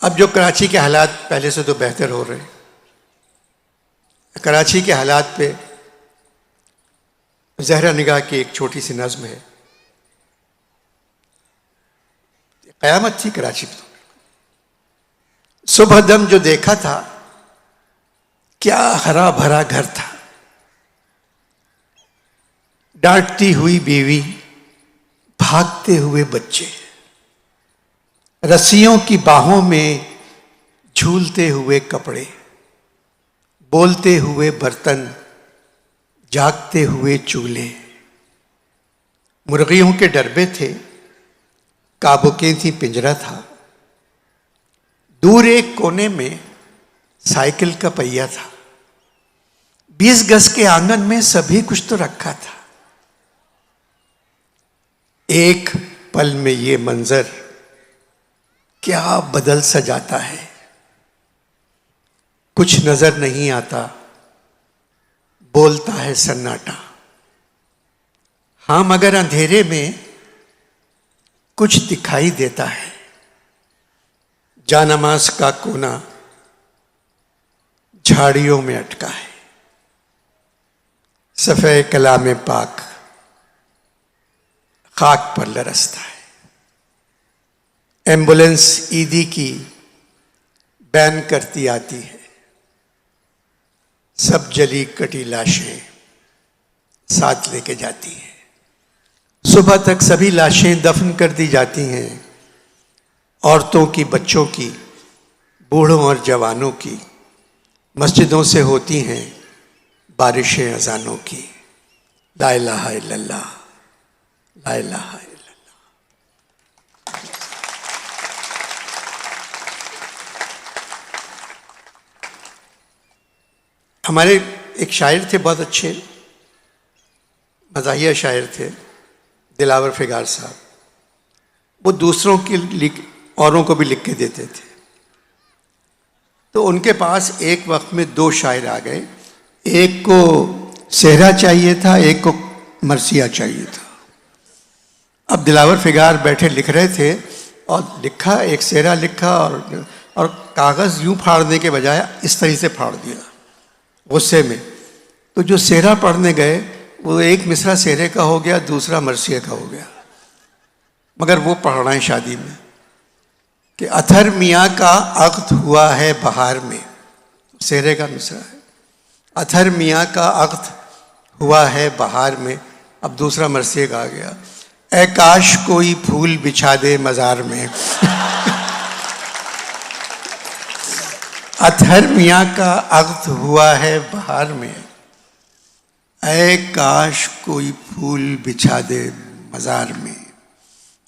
अब जो कराची के हालात पहले से तो बेहतर हो रहे हैं। कराची के हालात पे ज़हरा निगाह की एक छोटी सी नज़्म है। क़यामत थी कराची में। सुबह दम जो देखा था क्या हरा भरा घर था। डांटती हुई बीवी, भागते हुए बच्चे, रस्सियों की बाहों में झूलते हुए कपड़े, बोलते हुए बर्तन, जागते हुए चूल्हे। मुर्गियों के डरबे थे, काबुकें थी, पिंजरा था। दूर एक कोने में साइकिल का पहिया था। 20 गज के आंगन में सभी कुछ तो रखा था। एक पल में ये मंजर क्या बदल सा जाता है। कुछ नजर नहीं आता, बोलता है सन्नाटा। हाँ मगर अंधेरे में कुछ दिखाई देता है। जानमाज का कोना झाड़ियों में अटका है। सफ़े कलाम पाक खाक पर लरसता है। एम्बुलेंस ईदी की बैन करती आती है। सब जली कटी लाशें साथ लेके जाती हैं। सुबह तक सभी लाशें दफन कर दी जाती हैं। औरतों की, बच्चों की, बूढ़ों और जवानों की। मस्जिदों से होती हैं बारिशें अजानों की। ला इलाहा इल्लल्लाह, ला इलाहा इल्लल्लाह। हमारे एक शायर थे, बहुत अच्छे मज़ाहिया शायर थे, दिलावर फिगार साहब। वो दूसरों की औरों को भी लिख के देते थे। तो उनके पास एक वक्त में 2 शायर आ गए। एक को सेहरा चाहिए था, एक को मरसिया चाहिए था। अब दिलावर फिगार बैठे लिख रहे थे और लिखा, एक सेहरा लिखा और कागज़ यूं फाड़ने के बजाय इस तरह से फाड़ दिया गुस्से में। तो जो सेहरा पढ़ने गए वो एक मिसरा सेहरे का हो गया, दूसरा मरसिया का हो गया। मगर वो पढ़ रहे हैं शादी में कि अथर मियाँ का अक़्द हुआ है बहार में। सेहरे का मिसरा है, अथर मियाँ का अक़्द हुआ है बहार में। अब दूसरा मरसिया का आ गया, ए काश कोई फूल बिछा दे मज़ार में। अथर मियाँ का अक़्द हुआ है बहार में, ऐ काश कोई फूल बिछा दे मज़ार में।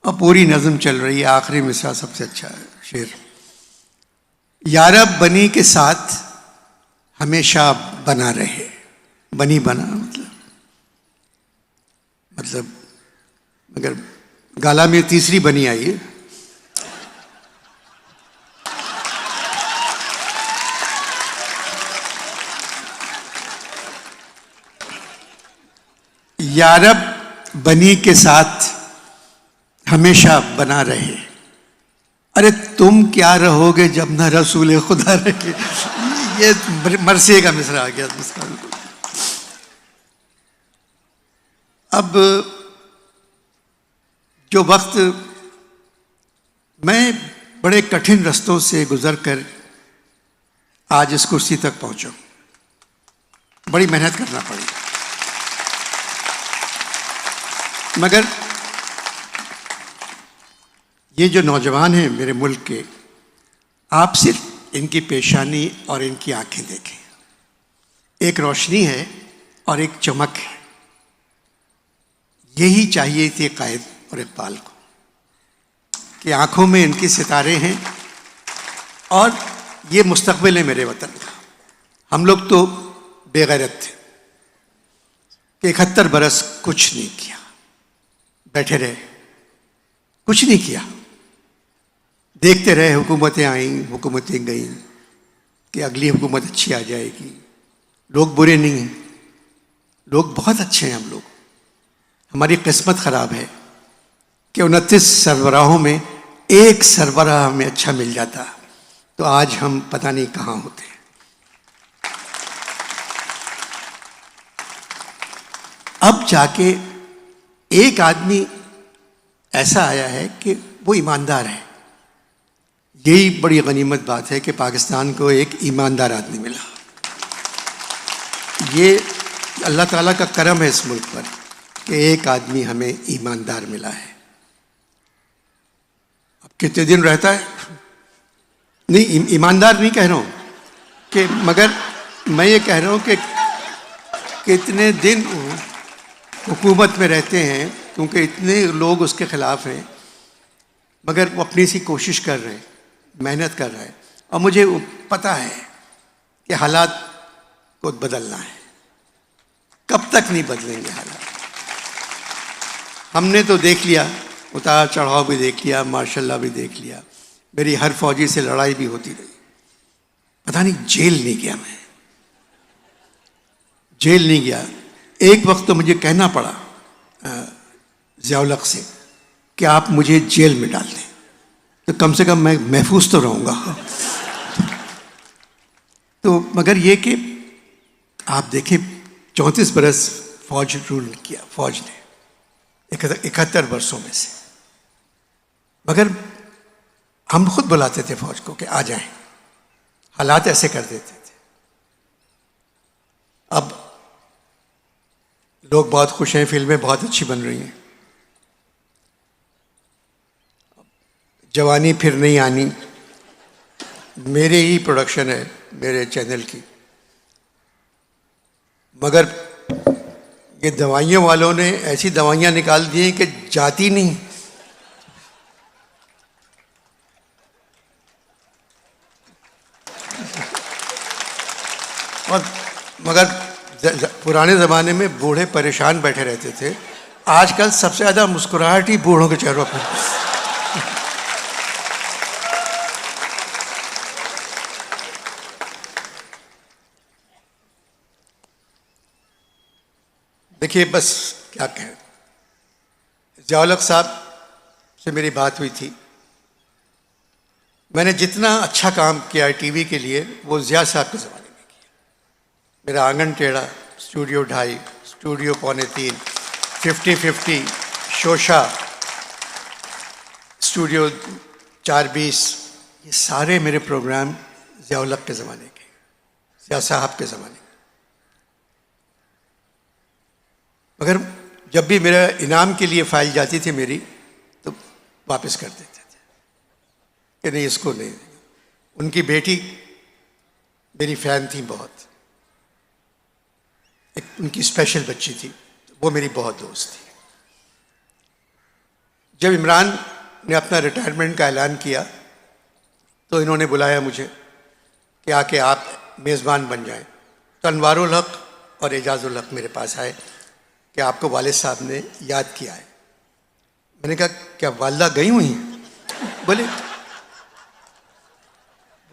और पूरी नज़म चल रही है। आखिरी मिसरा सबसे अच्छा है शेर। यारब बनी के साथ हमेशा बना रहे। बनी बना मतलब मगर गाला में तीसरी बनी आई है। यारब बनी के साथ हमेशा बना रहे। अरे तुम क्या रहोगे जब न रसूल खुदा रहे। ये मरसिए का मिसरा आ गया। अब जो वक्त मैं बड़े कठिन रास्तों से गुजर कर आज इस कुर्सी तक पहुंचा, बड़ी मेहनत करना पड़ी। मगर ये जो नौजवान हैं मेरे मुल्क के, आप सिर्फ इनकी पेशानी और इनकी आंखें देखें। एक रोशनी है और एक चमक है। यही चाहिए थी कायद और इकबाल को कि आंखों में इनके सितारे हैं और ये मुस्तकबिल है मेरे वतन का। हम लोग तो बेगैरत थे कि 71 बरस कुछ नहीं किया, बैठे रहे, कुछ नहीं किया। देखते रहे, हुकूमतें आईं, हुकूमतें गईं कि अगली हुकूमत अच्छी आ जाएगी। लोग बुरे नहीं हैं, लोग बहुत अच्छे हैं। हम लोग, हमारी किस्मत ख़राब है कि 29 सरबराहों में एक सरबराह हमें अच्छा मिल जाता तो आज हम पता नहीं कहाँ होते। अब जाके एक आदमी ऐसा आया है कि वो ईमानदार है। यही बड़ी गनीमत बात है कि पाकिस्तान को एक ईमानदार आदमी मिला। ये अल्लाह ताला का करम है इस मुल्क पर कि एक आदमी हमें ईमानदार मिला है। अब कितने दिन रहता है, नहीं ईमानदार नहीं कह रहा हूँ कि, मगर मैं ये कह रहा हूँ कि कितने दिन हुकूमत में रहते हैं, क्योंकि इतने लोग उसके ख़िलाफ़ हैं, मगर वो अपनी सी कोशिश कर रहे हैं, मेहनत कर रहे हैं। और मुझे पता है कि हालात को बदलना है। कब तक नहीं बदलेंगे हालात? हमने तो देख लिया, उतार चढ़ाव भी देख लिया, माशाल्लाह भी देख लिया। मेरी हर फौजी से लड़ाई भी होती रही। पता नहीं जेल नहीं गया मैं, जेल नहीं गया। एक वक्त तो मुझे कहना पड़ा ज़ियाउल हक़ से कि आप मुझे जेल में डाल दें, तो कम से कम मैं महफूज तो रहूँगा। तो मगर ये कि आप देखें 34 बरस फौज रूल किया, फौज ने 71 वर्षों में से। मगर हम खुद बुलाते थे फौज को कि आ जाएं, हालात ऐसे कर देते थे। अब लोग बहुत खुश हैं, फिल्में बहुत अच्छी बन रही हैं। जवानी फिर नहीं आनी मेरे ही प्रोडक्शन है, मेरे चैनल की, मगर ये दवाइयों वालों ने ऐसी दवाइयाँ निकाल दी हैं कि जाती नहीं। और मगर पुराने ज़माने में बूढ़े परेशान बैठे रहते थे, आजकल सबसे ज़्यादा मुस्कुराहट ही बूढ़ों के चेहरों पर। देखिए, बस क्या कहें, ज़ियाउल हक़ साहब से मेरी बात हुई थी। मैंने जितना अच्छा काम किया है टीवी के लिए, वो ज़िया साहब के ज़माने में किया। मेरा आंगन टेढ़ा, स्टूडियो 2.5, स्टूडियो 2.25, 50-50, शोशा, स्टूडियो 420, ये सारे मेरे प्रोग्राम ज़ियाउल हक़ के ज़माने के, ज़िया साहब के ज़माने के। मगर जब भी मेरा इनाम के लिए फाइल जाती थी मेरी, तो वापस कर देते थे कि नहीं, इसको नहीं। उनकी बेटी मेरी फ़ैन थी बहुत, एक उनकी स्पेशल बच्ची थी, वो मेरी बहुत दोस्त थी। जब इमरान ने अपना रिटायरमेंट का ऐलान किया तो इन्होंने बुलाया मुझे कि आके आप मेज़बान बन जाएं। तो अनवारुल हक़ और एजाजुल हक़ मेरे पास आए कि आपको वालिद साहब ने याद किया है। मैंने कहा क्या वालिदा गई हुई हैं?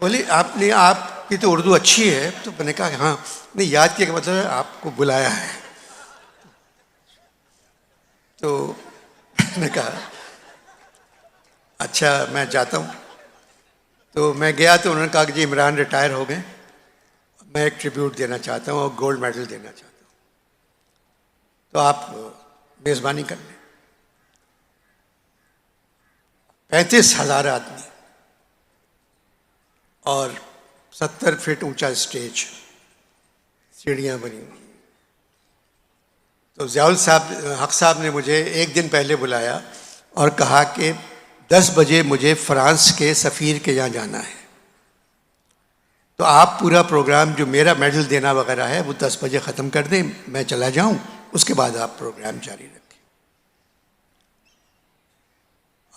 बोले आपने, आपकी तो उर्दू अच्छी है। तो मैंने कहा हाँ, नहीं याद किया का मतलब है आपको बुलाया है। तो मैंने कहा अच्छा मैं जाता हूँ। तो मैं गया तो उन्होंने कहा कि जी इमरान रिटायर हो गए, मैं एक ट्रिब्यूट देना चाहता हूँ और गोल्ड मेडल देना चाहता हूँ, तो आप मेज़बानी कर लें। 35,000 आदमी और 70 फीट ऊंचा स्टेज, सीढ़ियाँ बनी हुई। तो ज़ियाउल हक़ साहब ने मुझे एक दिन पहले बुलाया और कहा कि 10 बजे मुझे फ्रांस के सफ़ीर के यहाँ जाना है, तो आप पूरा प्रोग्राम जो मेरा मेडल देना वगैरह है वो 10 बजे ख़त्म कर दें, मैं चला जाऊँ, उसके बाद आप प्रोग्राम जारी रखें।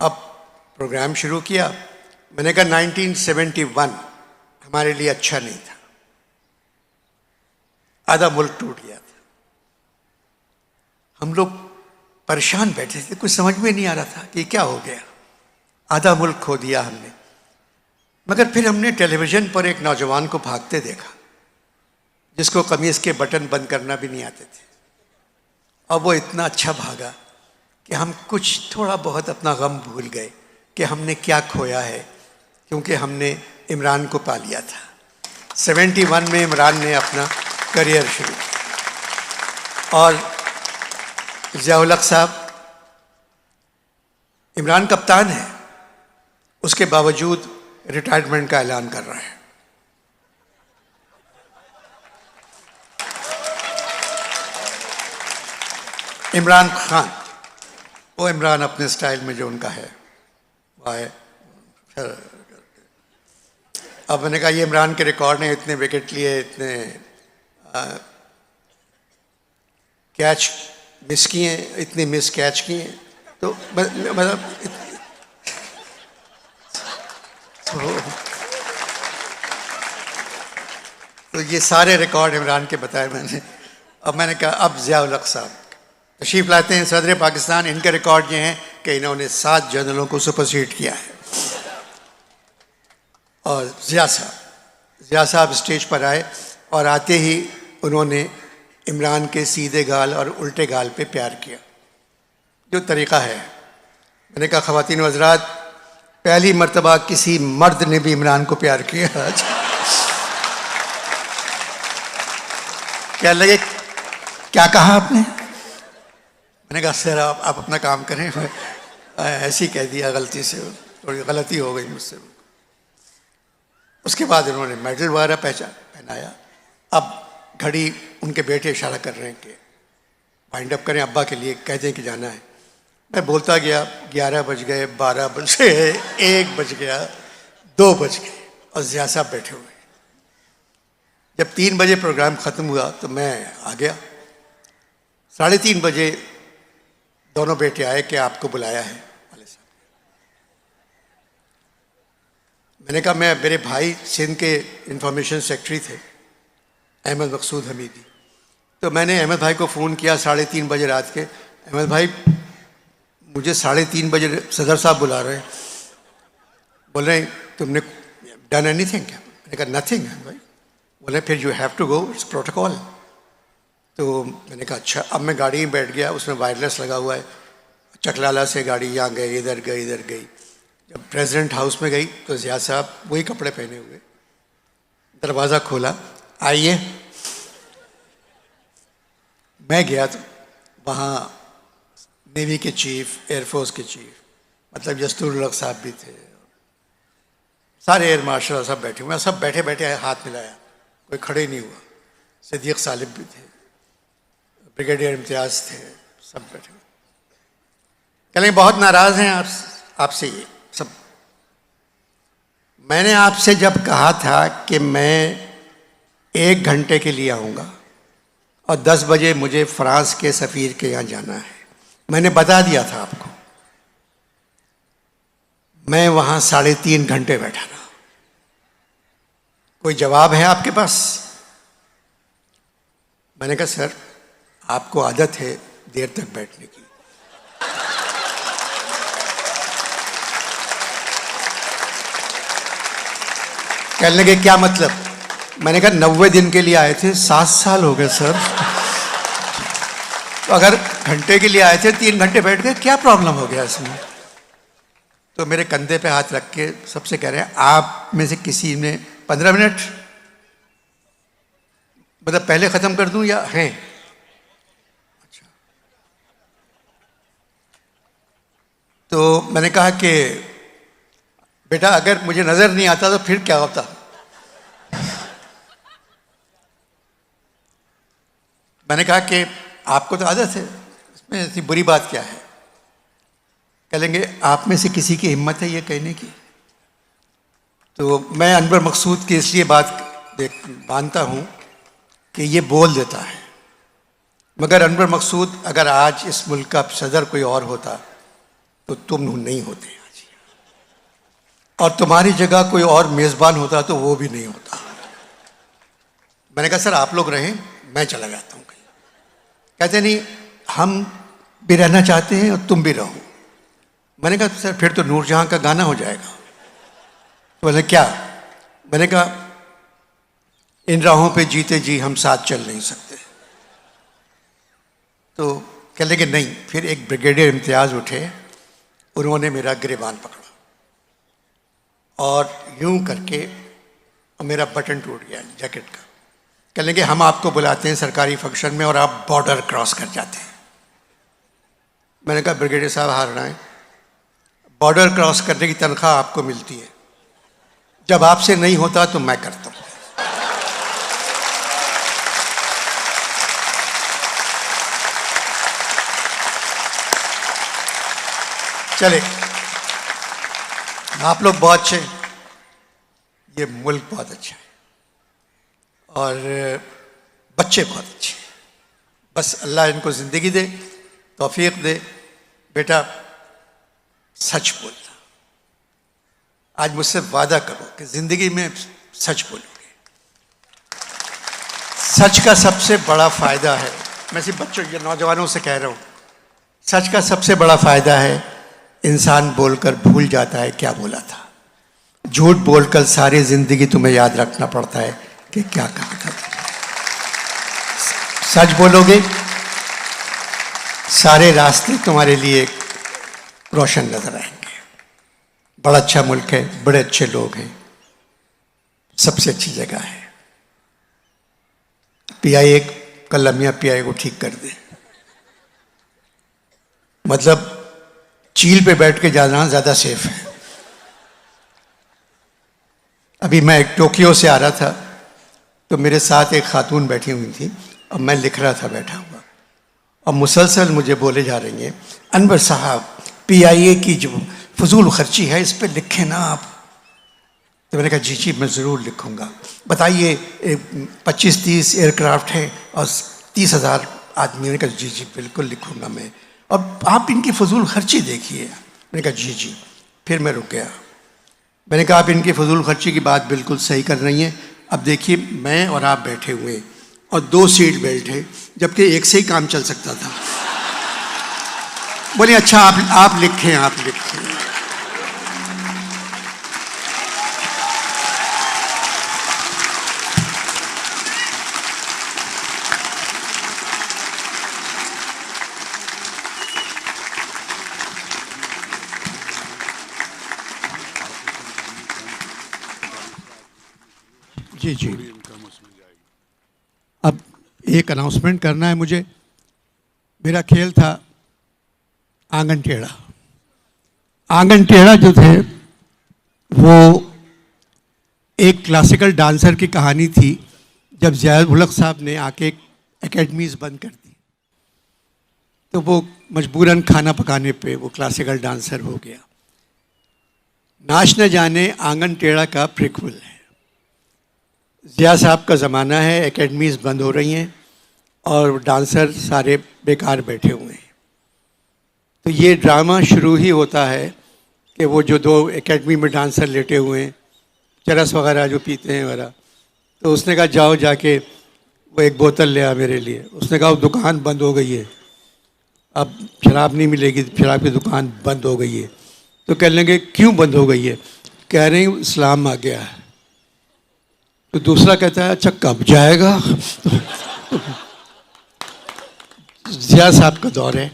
अब प्रोग्राम शुरू किया। मैंने कहा 1971 हमारे लिए अच्छा नहीं था, आधा मुल्क टूट गया था, हम लोग परेशान बैठे थे, कुछ समझ में नहीं आ रहा था कि क्या हो गया, आधा मुल्क खो दिया हमने। मगर फिर हमने टेलीविज़न पर एक नौजवान को भागते देखा जिसको कमीज़ के बटन बंद करना भी नहीं आते थे, और वो इतना अच्छा भागा कि हम कुछ थोड़ा बहुत अपना गम भूल गए कि हमने क्या खोया है, क्योंकि हमने इमरान को पा लिया था। 71 में इमरान ने अपना करियर शुरू किया और ज़िया-उल हक साहब, इमरान कप्तान है, उसके बावजूद रिटायरमेंट का ऐलान कर रहा है। इमरान खान, वो इमरान अपने स्टाइल में जो उनका है वो है। अब मैंने कहा ये इमरान के रिकॉर्ड ने इतने विकेट लिए, इतने कैच मिस किए, इतने मिस कैच किए, तो मतलब तो ये सारे रिकॉर्ड इमरान के बताए मैंने। अब मैंने कहा अब ज़िया-उल हक साहब तशरीफ लाते हैं, सदर पाकिस्तान। इनके रिकॉर्ड ये हैं कि इन्होंने 7 जनरलों को सुपरसीड किया है। और ज़िया साहब स्टेज पर आए और आते ही उन्होंने इमरान के सीधे गाल और उल्टे गाल पे प्यार किया, जो तरीक़ा है। मैंने कहा ख़वातीन व हज़रात, पहली मर्तबा किसी मर्द ने भी इमरान को प्यार किया आज। क्या लगे, क्या कहा आपने? मैंने कहा सर आप अपना काम करें, ऐसे ही कह दिया गलती से, थोड़ी गलती हो गई मुझसे। उसके बाद उन्होंने मेडल वगैरह पहनाया। अब घड़ी उनके बेटे इशारा कर रहे हैं कि वाइंड अप करें, अब्बा के लिए कह दें कि जाना है। मैं बोलता गया, 11 बज गए, 12 बज गए, 1 बज गया, 2 बज गए और ज़िया साहब बैठे हुए। जब 3 बजे प्रोग्राम ख़त्म हुआ तो मैं आ गया। 3:30 बजे दोनों बेटे आए कि आपको बुलाया है वाले साहब। मैंने कहा मेरे भाई सिंध के इंफॉर्मेशन सेक्रेटरी थे, अहमद मकसूद हमीदी, तो मैंने अहमद भाई को फ़ोन किया 3:30 बजे रात के, अहमद भाई मुझे 3:30 बजे सदर साहब बुला रहे हैं, बोल रहे हैं तुमने डन एनीथिंग क्या? मैंने कहा नथिंग भाई। बोले फिर you have to go, it's protocol. तो मैंने कहा अच्छा। अब मैं गाड़ी में बैठ गया, उसमें वायरलेस लगा हुआ है, चकलाला से गाड़ी यहाँ गई, इधर गई, इधर गई। जब प्रेसिडेंट हाउस में गई तो ज़िया साहब वही कपड़े पहने हुए, दरवाज़ा खोला, आइए। मैं गया तो वहाँ नेवी के चीफ, एयरफोर्स के चीफ, मतलब यस्तुर हक साहब भी थे, सारे एयर मार्शल सब बैठे हुए। सब बैठे बैठे हाथ मिलाया, कोई खड़े नहीं हुआ। सिद्दीक सालिब भी थे, ब्रिगेडियर इम्तियाज़ थे, सब बैठे हुए। कहें बहुत नाराज़ हैं आपसे ये सब। मैंने आपसे जब कहा था कि मैं 1 घंटे के लिए आऊँगा और 10 बजे मुझे फ्रांस के सफ़ीर के यहाँ जाना है, मैंने बता दिया था आपको। मैं वहाँ 3.5 घंटे बैठा रहा। कोई जवाब है आपके पास? मैंने कहा सर आपको आदत है देर तक बैठने की। कहने लगे क्या मतलब? मैंने कहा 90 दिन के लिए आए थे, 7 साल हो गए सर। तो अगर घंटे के लिए आए थे 3 घंटे बैठ गए, क्या प्रॉब्लम हो गया इसमें? तो मेरे कंधे पे हाथ रख के सबसे कह रहे हैं आप में से किसी ने 15 मिनट, मतलब पहले ख़त्म कर दूं या हैं? अच्छा। तो मैंने कहा कि बेटा अगर मुझे नज़र नहीं आता तो फिर क्या होता? मैंने कहा कि आपको तो आदत है, इसमें ऐसी बुरी बात क्या है? कहेंगे आप में से किसी की हिम्मत है ये कहने की? तो मैं अनवर मकसूद की इसलिए बात मानता हूँ कि ये बोल देता है, मगर अनवर मकसूद अगर आज इस मुल्क का सदर कोई और होता तो तुम नहीं होते आज, और तुम्हारी जगह कोई और मेज़बान होता तो वो भी नहीं होता। मैंने कहा सर आप लोग रहें, मैं चला जाता हूँ कहीं। कहते नहीं हम भी रहना चाहते हैं और तुम भी रहो। मैंने कहा सर फिर तो नूरजहां का गाना हो जाएगा। तो बोले क्या? मैंने कहा इन राहों पे जीते जी हम साथ चल नहीं सकते। तो कह लगे नहीं। फिर एक ब्रिगेडियर इम्तियाज़ उठे, उन्होंने मेरा गिरेबान पकड़ा और यूं करके और मेरा बटन टूट गया जैकेट का। कह लेंगे हम आपको बुलाते हैं सरकारी फंक्शन में और आप बॉर्डर क्रॉस कर जाते हैं। मैंने कहा ब्रिगेडियर साहब हार रहे हैं, बॉर्डर क्रॉस करने की तनख्वाह आपको मिलती है, जब आपसे नहीं होता तो मैं करता हूं। चले, आप लोग बहुत अच्छे, ये मुल्क बहुत अच्छा है और बच्चे बहुत अच्छे हैं। बस अल्लाह इनको जिंदगी दे, तौफीक दे। बेटा सच बोलना, आज मुझसे वादा करो कि जिंदगी में सच बोलोगे। सच का सबसे बड़ा फायदा है, मैं सिर्फ बच्चों या नौजवानों से कह रहा हूं, सच का सबसे बड़ा फायदा है इंसान बोलकर भूल जाता है क्या बोला था। झूठ बोलकर सारी जिंदगी तुम्हें याद रखना पड़ता है कि क्या कहा था। सच बोलोगे, सारे रास्ते तुम्हारे लिए रोशन नजर आएंगे। बड़ा अच्छा मुल्क है, बड़े अच्छे लोग हैं, सबसे अच्छी जगह है। पीआईए कल मियां पीआईए को ठीक कर दे, मतलब चील पे बैठ के जाना ज्यादा सेफ है। अभी मैं टोक्यो से आ रहा था तो मेरे साथ एक खातून बैठी हुई थी और मैं लिख रहा था बैठा हुआ, और मुसलसल मुझे बोले जा रही हैं, अनवर साहब पीआईए की जो फजूल खर्ची है इस पर लिखें ना आप। तो मैंने कहा जी जी मैं ज़रूर लिखूंगा, बताइए 25-30 एयरक्राफ्ट है और 30,000 आदमी। मैंने कहा जी जी बिल्कुल लिखूंगा मैं, और आप इनकी फजूल खर्ची देखिए। मैंने कहा जी जी। फिर मैं रुक गया, मैंने कहा आप इनकी फजूल खर्ची की बात बिल्कुल सही कर रही हैं। अब देखिए मैं और आप बैठे हुए हैं और 2 सीट बेल्ट है, जबकि एक से ही काम चल सकता था। बोले अच्छा आप लिखें, आप लिखें। जी जी, अब एक अनाउंसमेंट करना है मुझे। मेरा खेल था आंगन टेढ़ा। आंगन टेढ़ा जो थे वो एक क्लासिकल डांसर की कहानी थी। जब ज़िया उल हक साहब ने आके एकेडमीज बंद कर दी तो वो मजबूरन खाना पकाने पे वो क्लासिकल डांसर हो गया। नाच न जाने आंगन टेढ़ा का प्रिक्वल है। ज़िया साहब का ज़माना है, एकेडमीज बंद हो रही हैं और डांसर सारे बेकार बैठे हुए हैं। तो ये ड्रामा शुरू ही होता है कि वो जो 2 एकेडमी में डांसर लेटे हुए हैं, चरस वगैरह जो पीते हैं वगैरह, तो उसने कहा जाओ जाके वो एक बोतल ले आ मेरे लिए। उसने कहा वो दुकान बंद हो गई है, अब शराब नहीं मिलेगी, शराब की दुकान बंद हो गई है। तो कह लेंगे क्यों बंद हो गई है? कह रहे हैं इस्लाम आ गया है। तो दूसरा कहता है अच्छा कब जाएगा? ज़िया साहब का दौर है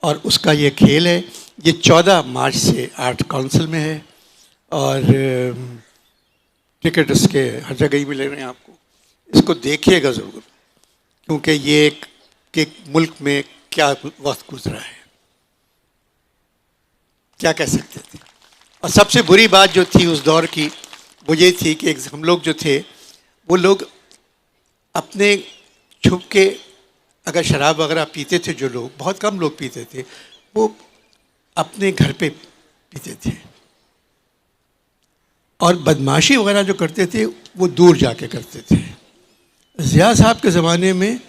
और उसका ये खेल है। ये 14 मार्च से आर्ट काउंसिल में है और टिकट इसके हर जगह ही मिले रहे हैं आपको। इसको देखिएगा ज़रूर, क्योंकि ये एक मुल्क में क्या वक्त गुजरा है, क्या कह सकते थे। और सबसे बुरी बात जो थी उस दौर की वो ये थी कि हम लोग जो थे वो लोग अपने छुप के अगर शराब वगैरह पीते थे, जो लोग बहुत कम लोग पीते थे, वो अपने घर पे पीते थे और बदमाशी वगैरह जो करते थे वो दूर जाके करते थे। ज़िया साहब के ज़माने में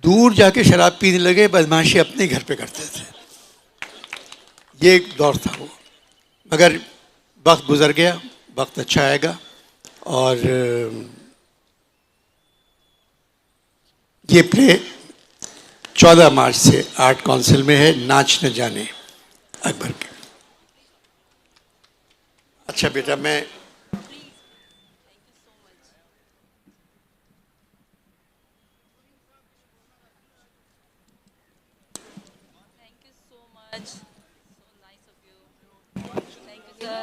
दूर जाके शराब पीने लगे, बदमाशी अपने घर पे करते थे। ये एक दौर था वो, मगर वक्त गुजर गया, वक्त अच्छा आएगा। और ये प्ले 14 मार्च से आर्ट काउंसिल में है, नाच न जाने अकबर के। अच्छा बेटा मैं Much. So nice of you. Thank you, sir.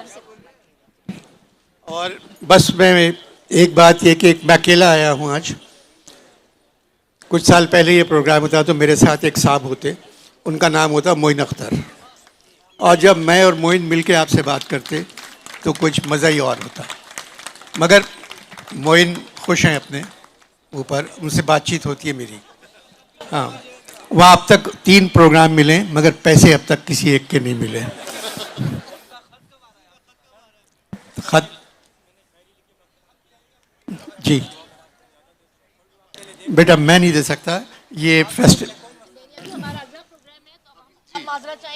और बस मैं एक बात ये कि मैं अकेला आया हूँ आज। कुछ साल पहले ये प्रोग्राम होता तो मेरे साथ एक साहब होते, उनका नाम होता मोइन अख्तर। और जब मैं और मोइन मिलके आपसे बात करते तो कुछ मज़ा ही और होता। मगर मोइन खुश हैं अपने ऊपर, उनसे बातचीत होती है मेरी। हाँ, वहाँ अब तक 3 प्रोग्राम मिले मगर पैसे अब तक किसी एक के नहीं मिले। खत जी बेटा मैं नहीं दे सकता, ये फेस्ट हमारा अगला प्रोग्राम है तो अब हम माजरा चाहेंगे।